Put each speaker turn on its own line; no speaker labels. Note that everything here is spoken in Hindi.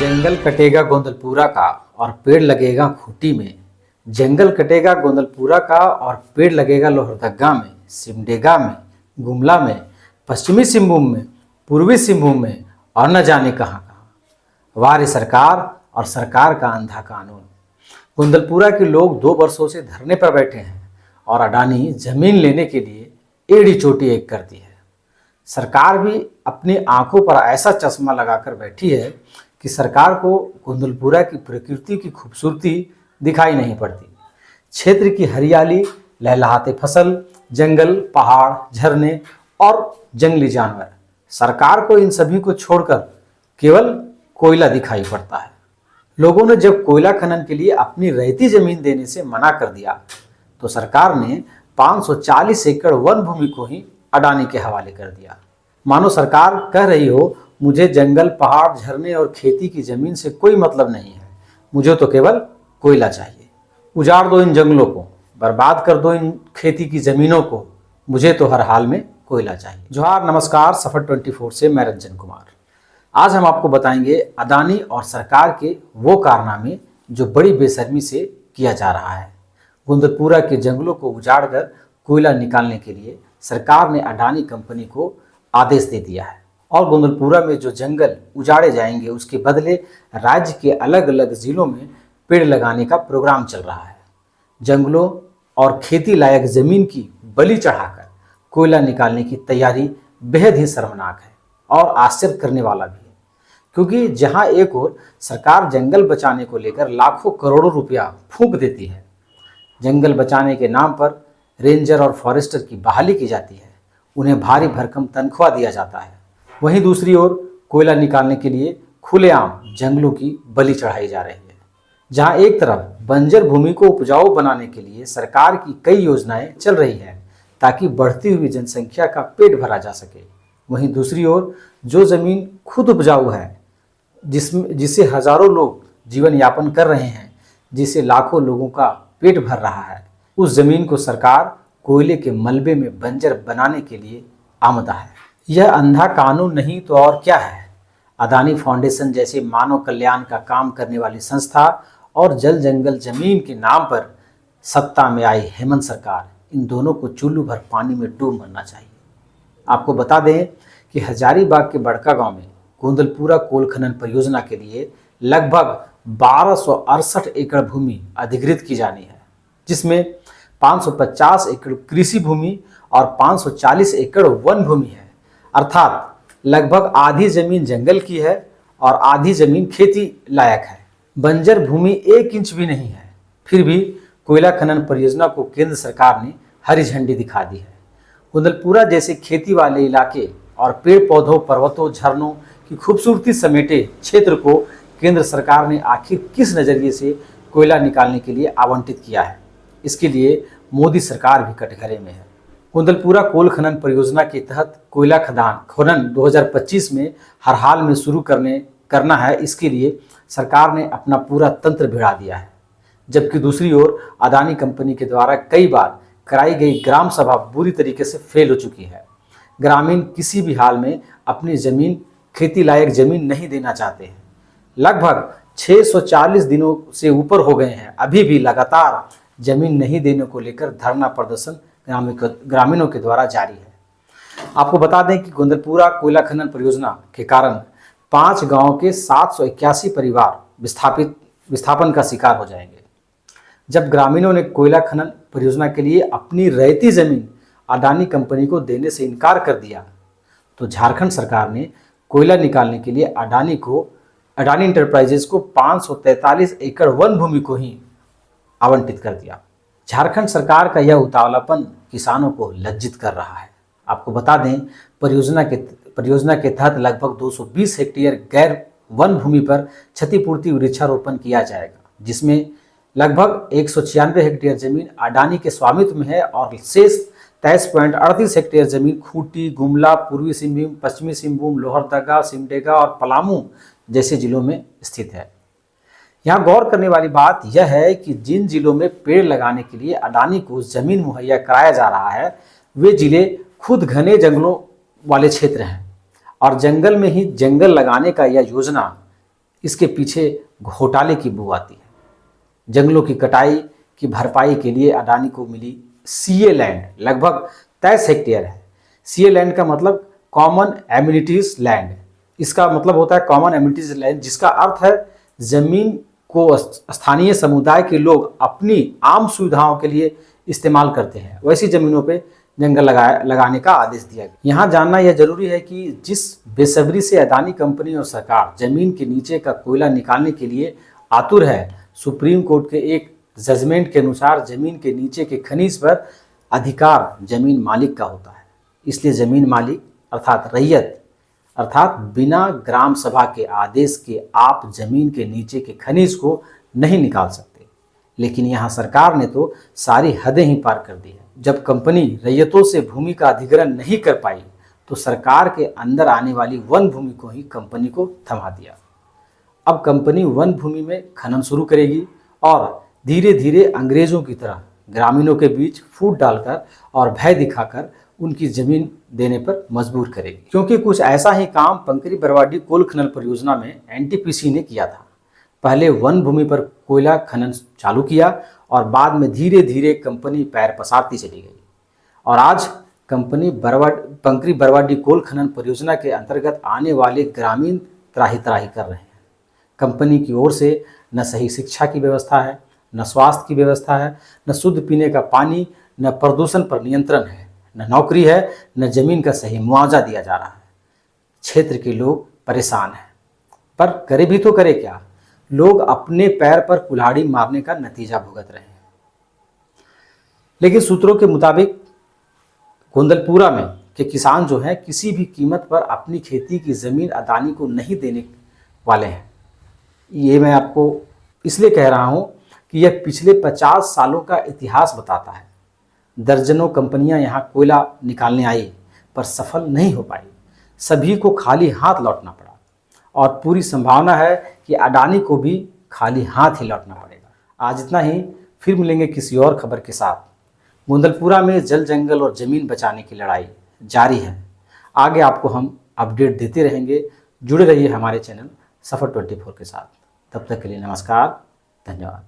जंगल कटेगा गोंदलपुरा का और पेड़ लगेगा खूंटी में। जंगल कटेगा गोंदलपुरा का और पेड़ लगेगा लोहरदगा में, सिमडेगा में, गुमला में, पश्चिमी सिंहभूम में, पूर्वी सिंहभूम में और न जाने कहाँ कहाँ। वाह सरकार और सरकार का अंधा कानून। गोंदलपुरा के लोग 2 वर्षों से धरने पर बैठे हैं और अडानी जमीन लेने के लिए एड़ी चोटी एक करती है। सरकार भी अपनी आंखों पर ऐसा चश्मा लगाकर बैठी है कि सरकार को गोंदलपुरा की प्रकृति की खूबसूरती दिखाई नहीं पड़ती। क्षेत्र की हरियाली, लहलहाते फसल, जंगल, पहाड़, झरने और जंगली जानवर, सरकार को इन सभी को छोड़कर केवल कोयला दिखाई पड़ता है। लोगों ने जब कोयला खनन के लिए अपनी रहती जमीन देने से मना कर दिया तो सरकार ने 540 एकड़ वन भूमि को ही अडानी के हवाले कर दिया। मानो सरकार कह रही हो, मुझे जंगल, पहाड़, झरने और खेती की जमीन से कोई मतलब नहीं है, मुझे तो केवल कोयला चाहिए। उजाड़ दो इन जंगलों को, बर्बाद कर दो इन खेती की जमीनों को, मुझे तो हर हाल में कोयला चाहिए। जोहार, नमस्कार। सफर 24 से मैं रंजन कुमार। आज हम आपको बताएंगे अडानी और सरकार के वो कारनामे जो बड़ी बेशर्मी से किया जा रहा है। गोंदलपुरा के जंगलों को उजाड़कर कोयला निकालने के लिए सरकार ने अडानी कंपनी को आदेश दे दिया है और गोंदलपुरा में जो जंगल उजाड़े जाएंगे उसके बदले राज्य के अलग अलग जिलों में पेड़ लगाने का प्रोग्राम चल रहा है। जंगलों और खेती लायक जमीन की बलि चढ़ाकर कोयला निकालने की तैयारी बेहद ही शर्मनाक है और आश्चर्य करने वाला भी है, क्योंकि जहां एक ओर सरकार जंगल बचाने को लेकर लाखों करोड़ों रुपया फूंक देती है, जंगल बचाने के नाम पर रेंजर और फॉरेस्टर की बहाली की जाती है, उन्हें भारी भरकम तनख्वाह दिया जाता है, वहीं दूसरी ओर कोयला निकालने के लिए खुलेआम जंगलों की बलि चढ़ाई जा रही है। जहां एक तरफ बंजर भूमि को उपजाऊ बनाने के लिए सरकार की कई योजनाएं चल रही हैं ताकि बढ़ती हुई जनसंख्या का पेट भरा जा सके, वहीं दूसरी ओर जो जमीन खुद उपजाऊ है, जिसे हजारों लोग जीवन यापन कर रहे हैं, जिसे लाखों लोगों का पेट भर रहा है, उस जमीन को सरकार कोयले के मलबे में बंजर बनाने के लिए आमदा है। यह अंधा कानून नहीं तो और क्या है। अडानी फाउंडेशन जैसे मानव कल्याण का काम करने वाली संस्था और जल जंगल जमीन के नाम पर सत्ता में आई हेमंत सरकार, इन दोनों को चुल्लू भर पानी में डूब मरना चाहिए। आपको बता दें कि हजारीबाग के बड़का गांव में गोंदलपुरा कोल खनन परियोजना के लिए लगभग 1268 एकड़ भूमि अधिग्रहित की जानी है, जिसमें 550 एकड़ कृषि भूमि और 540 एकड़ वन भूमि है। अर्थात लगभग आधी जमीन जंगल की है और आधी जमीन खेती लायक है। बंजर भूमि 1 इंच भी नहीं है। फिर भी कोयला खनन परियोजना को केंद्र सरकार ने हरी झंडी दिखा दी है। गोंदलपुरा जैसे खेती वाले इलाके और पेड़ पौधों, पर्वतों, झरनों की खूबसूरती समेटे क्षेत्र को केंद्र सरकार ने आखिर किस नजरिए से कोयला निकालने के लिए आवंटित किया है, इसके लिए मोदी सरकार भी कटघरे में है। गोंदलपुरा कोल खनन परियोजना के तहत कोयला खनन 2025 में हर हाल में शुरू करना है। इसके लिए सरकार ने अपना पूरा तंत्र भिड़ा दिया है, जबकि दूसरी ओर अडानी कंपनी के द्वारा कई बार कराई गई ग्राम सभा बुरी तरीके से फेल हो चुकी है। ग्रामीण किसी भी हाल में अपनी जमीन, खेती लायक जमीन नहीं देना चाहते हैं। लगभग 640 दिनों से ऊपर हो गए हैं, अभी भी लगातार जमीन नहीं देने को लेकर धरना प्रदर्शन ग्रामीणों के द्वारा जारी है। आपको बता दें कि गोंदलपुरा कोयला खनन परियोजना के कारण 5 गांवों के 781 परिवार विस्थापन का शिकार हो जाएंगे। जब ग्रामीणों ने कोयला खनन परियोजना के लिए अपनी रहती जमीन अडानी कंपनी को देने से इनकार कर दिया तो झारखंड सरकार ने कोयला निकालने के लिए अडानी इंटरप्राइजेज को 543 एकड़ वन भूमि को ही आवंटित कर दिया। झारखंड सरकार का यह उतावलापन किसानों को लज्जित कर रहा है। आपको बता दें, परियोजना के तहत लगभग 220 हेक्टेयर गैर वन भूमि पर क्षतिपूर्ति वृक्षारोपण किया जाएगा, जिसमें लगभग 196 हेक्टेयर जमीन अडानी के स्वामित्व में है और शेष 23.38 हेक्टेयर जमीन खूंटी, गुमला, पूर्वी सिंहभूम, पश्चिमी सिंहभूम, लोहरदगा, सिमडेगा और पलामू जैसे जिलों में स्थित है। यहाँ गौर करने वाली बात यह है कि जिन जिलों में पेड़ लगाने के लिए अडानी को जमीन मुहैया कराया जा रहा है, वे जिले खुद घने जंगलों वाले क्षेत्र हैं और जंगल में ही जंगल लगाने का यह योजना इसके पीछे घोटाले की बू आती है। जंगलों की कटाई की भरपाई के लिए अडानी को मिली सीए लैंड, लगभग 23 हेक्टेयर है। सीए लैंड का मतलब कॉमन एम्यूनिटीज लैंड, इसका मतलब होता है कॉमन एम्यूनिटीज लैंड, जिसका अर्थ है जमीन को स्थानीय समुदाय के लोग अपनी आम सुविधाओं के लिए इस्तेमाल करते हैं। वैसी जमीनों पे जंगल लगाने का आदेश दिया गया। यहाँ जानना यह जरूरी है कि जिस बेसब्री से अदानी कंपनी और सरकार जमीन के नीचे का कोयला निकालने के लिए आतुर है, सुप्रीम कोर्ट के एक जजमेंट के अनुसार जमीन के नीचे के खनिज पर अधिकार जमीन मालिक का होता है। इसलिए जमीन मालिक अर्थात रैयत अर्थात बिना ग्राम सभा के आदेश के आप जमीन के नीचे के खनिज को नहीं निकाल सकते। लेकिन यहाँ सरकार ने तो सारी हदें ही पार कर दी है। जब कंपनी रैयतों से भूमि का अधिग्रहण नहीं कर पाई तो सरकार के अंदर आने वाली वन भूमि को ही कंपनी को थमा दिया। अब कंपनी वन भूमि में खनन शुरू करेगी और धीरे धीरे अंग्रेजों की तरह ग्रामीणों के बीच फूट डालकर और भय दिखाकर उनकी जमीन देने पर मजबूर करेगी। क्योंकि कुछ ऐसा ही काम पंकरी बरवाडी कोल खनन परियोजना में एनटीपीसी ने किया था। पहले वन भूमि पर कोयला खनन चालू किया और बाद में धीरे धीरे कंपनी पैर पसारती चली गई और आज कंपनी पंकरी बरवाडी कोल खनन परियोजना के अंतर्गत आने वाले ग्रामीण त्राही त्राही कर रहे हैं। कंपनी की ओर से न सही शिक्षा की व्यवस्था है, न स्वास्थ्य की व्यवस्था है, न शुद्ध पीने का पानी, न प्रदूषण पर नियंत्रण है, न नौकरी है, न जमीन का सही मुआवजा दिया जा रहा है। क्षेत्र के लोग परेशान हैं, पर करे भी तो करे क्या, लोग अपने पैर पर कुल्हाड़ी मारने का नतीजा भुगत रहे हैं। लेकिन सूत्रों के मुताबिक गोंदलपुरा में के किसान जो हैं किसी भी कीमत पर अपनी खेती की जमीन अदानी को नहीं देने वाले हैं। ये मैं आपको इसलिए कह रहा हूं कि यह पिछले 50 सालों का इतिहास बताता है। दर्जनों कंपनियां यहां कोयला निकालने आई पर सफल नहीं हो पाई। सभी को खाली हाथ लौटना पड़ा और पूरी संभावना है कि अडानी को भी खाली हाथ ही लौटना पड़ेगा। आज इतना ही, फिर मिलेंगे किसी और खबर के साथ। गोंदलपुरा में जल जंगल और जमीन बचाने की लड़ाई जारी है। आगे आपको हम अपडेट देते रहेंगे। जुड़े रहिए हमारे चैनल सफर 24 के साथ। तब तक के लिए नमस्कार, धन्यवाद।